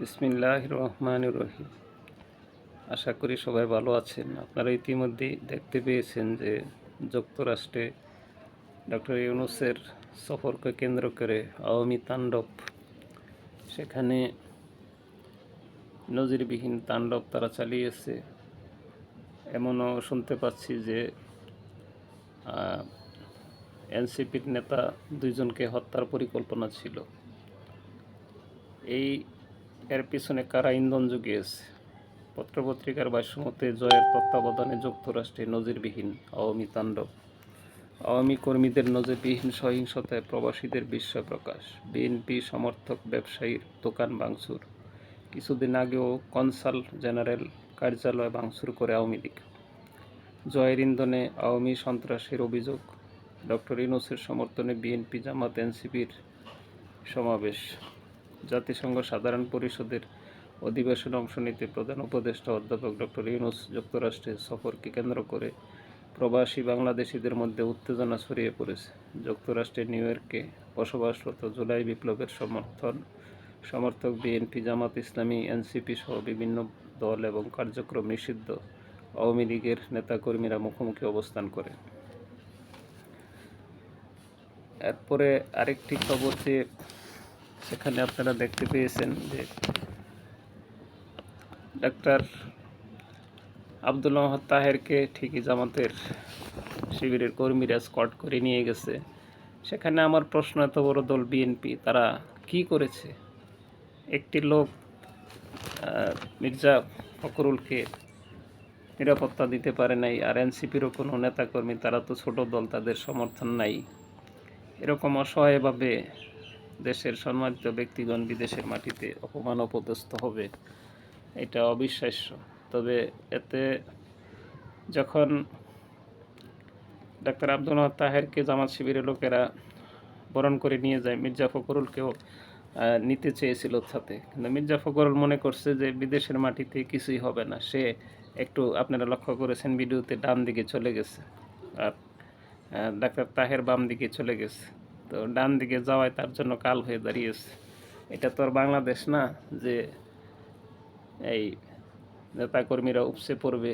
বিসমিল্লাহির রহমানির রহিম। আশা করি সবাই ভালো আছেন। আপনারা ইতিমধ্যেই দেখতে পেয়েছেন যে যুক্তরাষ্ট্রে ডক্টর ইউনূসের সফরকে কেন্দ্র করে আওয়ামী তাণ্ডব, সেখানে নজিরবিহীন তাণ্ডব তারা চালিয়েছে। এমনও শুনতে পাচ্ছি যে এনসিপির নেতা দুইজনকে হত্যার পরিকল্পনা ছিল। এর পিছনে কারা ইন্ধন জুগিয়েছে? পত্রপত্রিকার ভাষ্যমতে জয়ের তত্ত্বাবধানে যুক্তরাষ্ট্রে নজিরবিহীন আওয়ামী তাণ্ডব, আওয়ামী কর্মীদের নজিরবিহীন সহিংসতায় প্রবাসীদের বিস্ময় প্রকাশ, বিএনপি সমর্থক ব্যবসায়ীর দোকান ভাঙচুর, কিছুদিন আগেও কনসাল জেনারেল কার্যালয় ভাঙচুর করে আওয়ামী লীগ, জয়ের ইন্ধনে আওয়ামী সন্ত্রাসের অভিযোগ, ডক্টর ইউনূসের সমর্থনে বিএনপি জামাত এনসিপির সমাবেশ, জাতিসংঘ সাধারণ পরিষদের অধিবেশনে অংশ নিতে প্রধান উপদেষ্টা অধ্যাপক ডক্টর ইউনূস যুক্তরাষ্ট্রের সফরকে কেন্দ্র করে প্রবাসী বাংলাদেশিদের মধ্যে উত্তেজনা ছড়িয়ে পড়েছে। যুক্তরাষ্ট্রের নিউ ইয়র্কে বসবাসরত জুলাই বিপ্লবের সমর্থক বিএনপি, জামাত ইসলামী, এনসিপি সহ বিভিন্ন দল এবং কার্যক্রম নিষিদ্ধ আওয়ামী লীগের নেতাকর্মীরা মুখোমুখি অবস্থান করে। এরপরে আরেকটি খবর যে সেখানে আপনারা দেখতে পেয়েছেন যে ডাক্তার আব্দুল মোহাম্মদ তাহেরকে ঠিকই জামাতের শিবিরের কর্মীরা স্কট করে নিয়ে গেছে। সেখানে আমার প্রশ্ন, এত বড় দল বিএনপি, তারা কি করেছে? একটি লোক মির্জা ফখরুলকে নিরাপত্তা দিতে পারে নাই, আর এনসিপিরও কোনো নেতাকর্মী, তারা তো ছোট দল, তাদের সমর্থন নাই। এরকম অসহায়ভাবে দেশের সম্মানিত ব্যক্তিগণ বিদেশের মাটিতে অপমান অপদস্থ হবে, এটা অবিশ্বাস্য। তবে এতে যখন ডাক্তার আব্দুল মোহাম্মদ তাহেরকে জামাত শিবিরের লোকেরা বরণ করে নিয়ে যায়, মির্জা ফখরুলকেও নিতে চেয়েছিল সাথে, কিন্তু মির্জা ফখরুল মনে করছে যে বিদেশের মাটিতে কিছুই হবে না। সে একটু, আপনারা লক্ষ্য করেছেন ভিডিওতে, ডান দিকে চলে গেছে, আর ডাক্তার তাহের বাম দিকে চলে গেছে। তো ডান দিকে যাওয়ায় তার জন্য কাল হয়ে দাঁড়িয়েছে। এটা তো আর বাংলাদেশ না যে এই নেতাকর্মীরা উপসে পড়বে।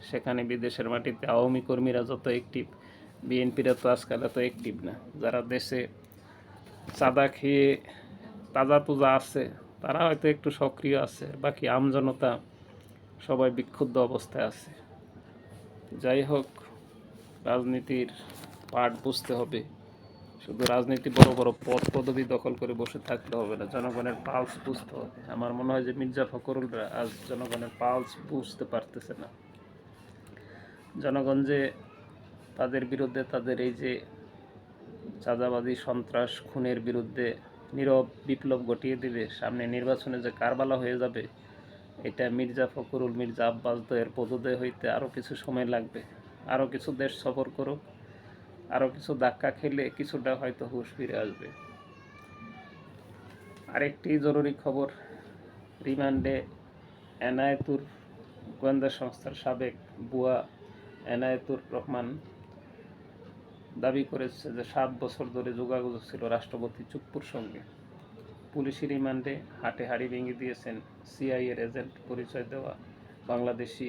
সেখানে বিদেশের মাটিতে আওয়ামী কর্মীরা যত অ্যাক্টিভ, বিএনপিরা তো আজকাল এত অ্যাক্টিভ না। যারা দেশে চাঁদা খেয়ে তাজা তুজা আছে তারা হয়তো একটু সক্রিয় আছে, বাকি আমজনতা সবাই বিক্ষুব্ধ অবস্থায় আছে। যাই হোক, রাজনীতির পাঠ বুঝতে হবে। শুধু রাজনীতি বড় বড় পদ পদবি দখল করে বসে থাকলে হবে না, জনগণের পালস বুঝতে হবে। আমার মনে হয় যে মির্জা ফখরুলরা আজ জনগণের পালস বুঝতে পারতেছে না। জনগণ যে তাদের বিরুদ্ধে, তাদের এই যে চাঁদাবাদী সন্ত্রাস খুনের বিরুদ্ধে নীরব বিপ্লব ঘটিয়ে দিবে, সামনে নির্বাচনে যে কারবালা হয়ে যাবে, এটা মির্জা ফখরুল, মির্জা আব্বাস দ্বয়ের পদোদয় হইতে আরও কিছু সময় লাগবে। আরও কিছু দেশ সফর করুক, আরও কিছু ধাক্কা খেলে কিছুটা হয়তো হুঁশ ফিরে আসবে। আরেকটি জরুরি খবর, রিমান্ডে এনায়েতুর, গোয়েন্দা সংস্থার সাবেক বুয়া এনায়েতুর রহমান দাবি করেছে যে 7 বছর ধরে যোগাযোগ ছিল রাষ্ট্রপতি চুপ্পুর সঙ্গে। পুলিশি রিমান্ডে হাটে হাড়ি ভেঙে দিয়েছেন সিআইএর এজেন্ট পরিচয় দেওয়া বাংলাদেশি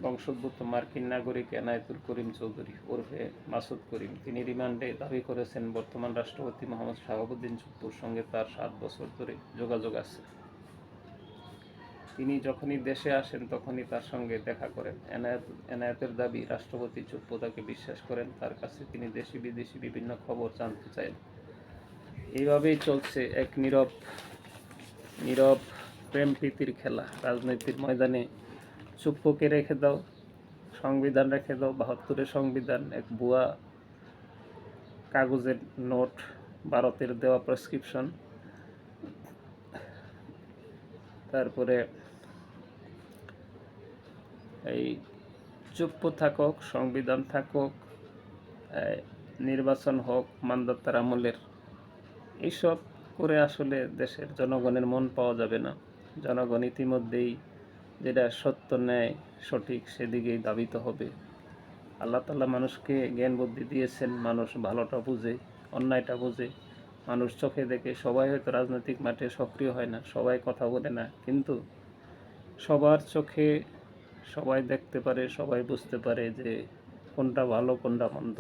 বংশোদ্ভূত মার্কিন নাগরিক এনায়েতুল করিম চৌধুরী ওরফে মাসুদ করিম। তিনি রিমান্ডে দাবি করেছেন বর্তমান রাষ্ট্রপতি মোহাম্মদ শাহাবুদ্দিন চুপ্পুর সঙ্গে তার 7 বছর ধরে যোগাযোগ আছে। তিনি যখনই দেশে আসেন তখনই তার সঙ্গে দেখা করেন। এনায়েতের দাবি, রাষ্ট্রপতি চুপ্পু তাকে বিশ্বাস করেন, তার কাছে তিনি দেশি বিদেশি বিভিন্ন খবর জানতে চান। এইভাবেই চলছে এক নীরব প্রেম প্রীতির খেলা। রাজনীতির ময়দানে চুপ্পুকে রেখে দাও, সংবিধান রেখে দাও, 72-এর সংবিধান এক ভুয়া কাগজের নোট, ভারতের দেওয়া প্রেসক্রিপশন, তারপরে এই চুপ্পু থাকুক, সংবিধান থাকুক, নির্বাচন হোক মান্দাতার আমলের, এইসব করে আসলে দেশের জনগণের মন পাওয়া যাবে না। জনগণ ইতিমধ্যেই যেটা সত্য, ন্যায়, সঠিক, সেদিকেই ধাবিত হবে। আল্লাহ তাআলা মানুষকে জ্ঞান বুদ্ধি দিয়েছেন, মানুষ ভালোটা বুঝে, অন্যায়টা বুঝে। মানুষ চোখে দেখে। সবাই হয়তো রাজনৈতিক মাঠে সক্রিয় হয় না, সবাই কথা বলে না, কিন্তু সবার চোখে সবাই দেখতে পারে, সবাই বুঝতে পারে যে কোনটা ভালো কোনটা মন্দ।